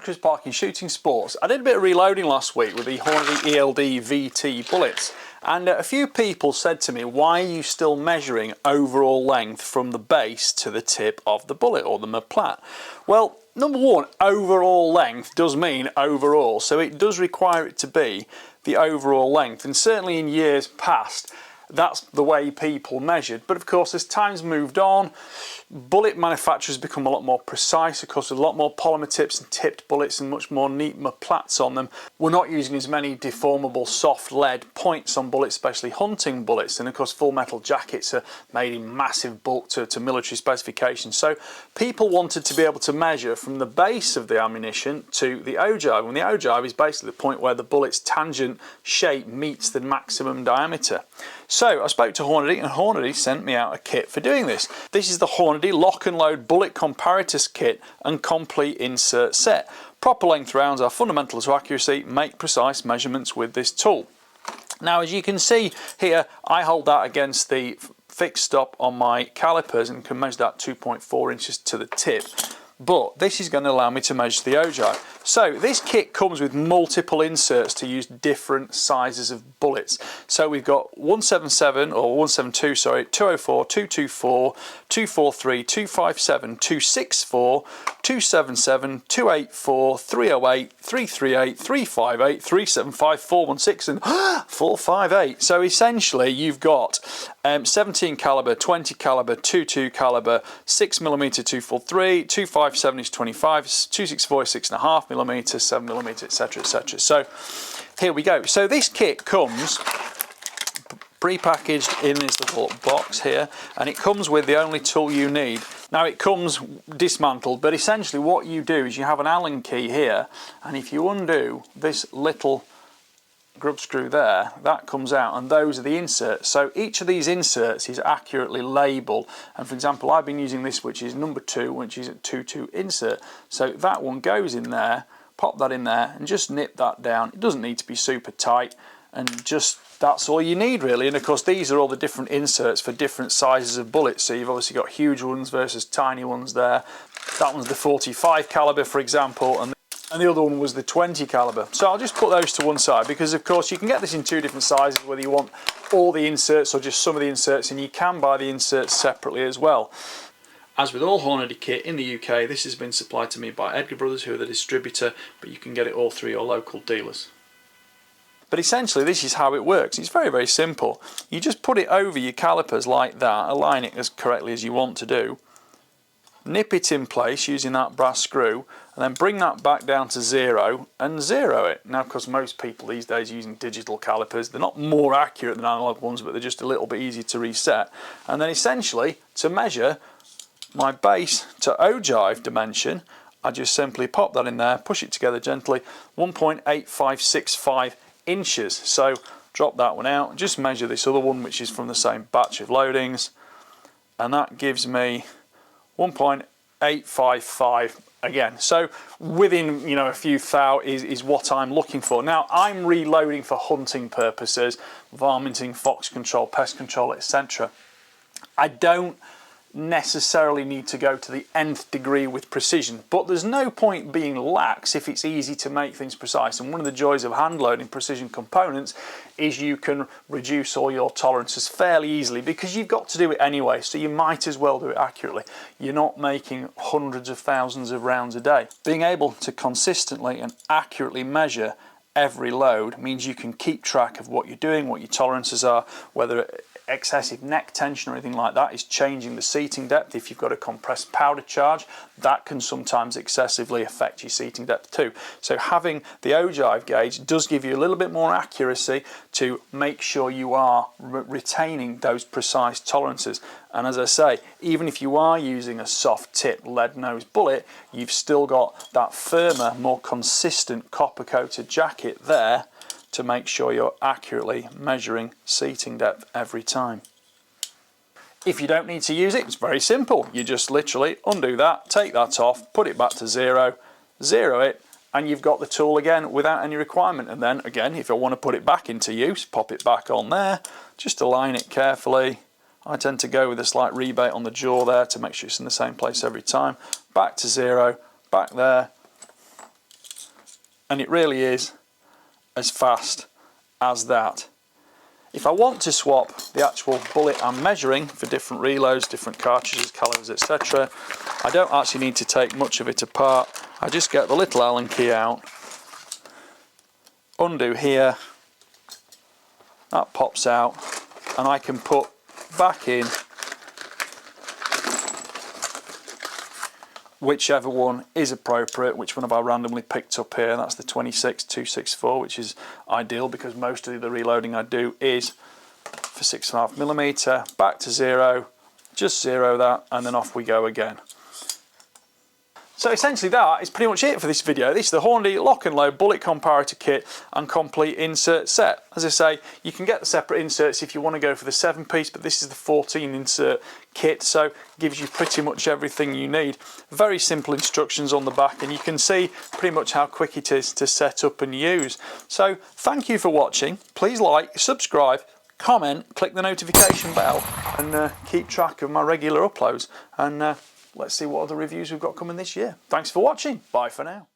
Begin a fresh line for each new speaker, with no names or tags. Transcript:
Chris Parkin Shooting Sports. I did a bit of reloading last week with the Hornady ELD VT bullets, and a few people said to me, why are you still measuring overall length from the base to the tip of the bullet or the plat? Well, number one, overall length does mean overall, so it does require it to be the overall length, and certainly in years past that's the way people measured. But of course, as time's moved on, bullet manufacturers become a lot more precise, of course, with a lot more polymer tips and tipped bullets and much more neat plats on them. We're not using as many deformable soft lead points on bullets, especially hunting bullets, and of course full metal jackets are made in massive bulk to military specifications. So people wanted to be able to measure from the base of the ammunition to the ogive, and the ogive is basically the point where the bullet's tangent shape meets the maximum diameter. So I spoke to Hornady, and Hornady sent me out a kit for doing this. This is the Hornady Lock and Load Bullet Comparators kit and complete insert set. Proper length rounds are fundamental to accuracy. Make precise measurements with this tool. Now, as you can see here, I hold that against the fixed stop on my calipers and can measure that 2.4 inches to the tip. But this is going to allow me to measure the ogive. So this kit comes with multiple inserts to use different sizes of bullets. So we've got 177 or 172, sorry, 204, 224, 243, 257, 264, 277, 284, 308, 338, 358, 375, 416 and 458. So essentially you've got 17 caliber, 20 caliber, 22 caliber, 6mm 243, 257 is 25, 264 is 6.5mm, 7mm, etc, etc. So here we go. So this kit comes pre-packaged in this little box here, and it comes with the only tool you need. Now it comes dismantled, but essentially what you do is you have an Allen key here, and if you undo this little grub screw there, that comes out, and those are the inserts. So each of these inserts is accurately labelled, and for example I've been using this, which is number 2, which is a 2-2 insert. So that one goes in there, pop that in there and just nip that down. It doesn't need to be super tight, and just that's all you need really. And of course these are all the different inserts for different sizes of bullets. So you've obviously got huge ones versus tiny ones there. That one's the 45 caliber, for example, and the other one was the 20 caliber. So I'll just put those to one side, because of course you can get this in 2 different sizes, whether you want all the inserts or just some of the inserts, and you can buy the inserts separately as well. As with all Hornady kit in the UK, this has been supplied to me by Edgar Brothers, who are the distributor, but you can get it all through your local dealers. But essentially this is how it works. It's very, very simple. You just put it over your calipers like that, align it as correctly as you want to do, nip it in place using that brass screw, and then bring that back down to 0 and 0 it. Now of course most people these days are using digital calipers. They're not more accurate than analog ones, but they're just a little bit easier to reset. And then essentially to measure my base to ogive dimension, I just simply pop that in there, push it together gently, 1.8565 inches. So drop that one out, just measure this other one, which is from the same batch of loadings, and that gives me 1.855 again. So within, you know, a few thou is what I'm looking for. Now I'm reloading for hunting purposes, varminting, fox control, pest control, etc. I don't necessarily need to go to the nth degree with precision, but there's no point being lax if it's easy to make things precise. And one of the joys of hand loading precision components is you can reduce all your tolerances fairly easily, because you've got to do it anyway, so you might as well do it accurately. You're not making hundreds of thousands of rounds a day. Being able to consistently and accurately measure every load means you can keep track of what you're doing, what your tolerances are, whether excessive neck tension or anything like that is changing the seating depth. If you've got a compressed powder charge, that can sometimes excessively affect your seating depth too. So having the ogive gauge does give you a little bit more accuracy to make sure you are retaining those precise tolerances. And as I say, even if you are using a soft tip lead nose bullet, you've still got that firmer, more consistent copper coated jacket there to make sure you're accurately measuring seating depth every time. If you don't need to use it, it's very simple. You just literally undo that, take that off, put it back to 0, 0 it, and you've got the tool again without any requirement. And then again, if I want to put it back into use, pop it back on there, just align it carefully. I tend to go with a slight rebate on the jaw there to make sure it's in the same place every time. Back to 0, back there, and it really is as fast as that. If I want to swap the actual bullet I'm measuring for different reloads, different cartridges, calibers, etc., I don't actually need to take much of it apart. I just get the little Allen key out, undo here, that pops out, and I can put back in whichever one is appropriate, which one have I randomly picked up here. That's the 26-264, which is ideal because most of the reloading I do is for 6.5mm. Back to 0, just 0 that, and then off we go again. So essentially that is pretty much it for this video. This is the Hornady lock and load bullet comparator kit and complete insert set. As I say, you can get the separate inserts if you want to go for the 7-piece, but this is the 14 insert kit, so it gives you pretty much everything you need. Very simple instructions on the back, and you can see pretty much how quick it is to set up and use. So thank you for watching. Please like, subscribe, comment, click the notification bell, and keep track of my regular uploads. And let's see what other reviews we've got coming this year. Thanks for watching. Bye for now.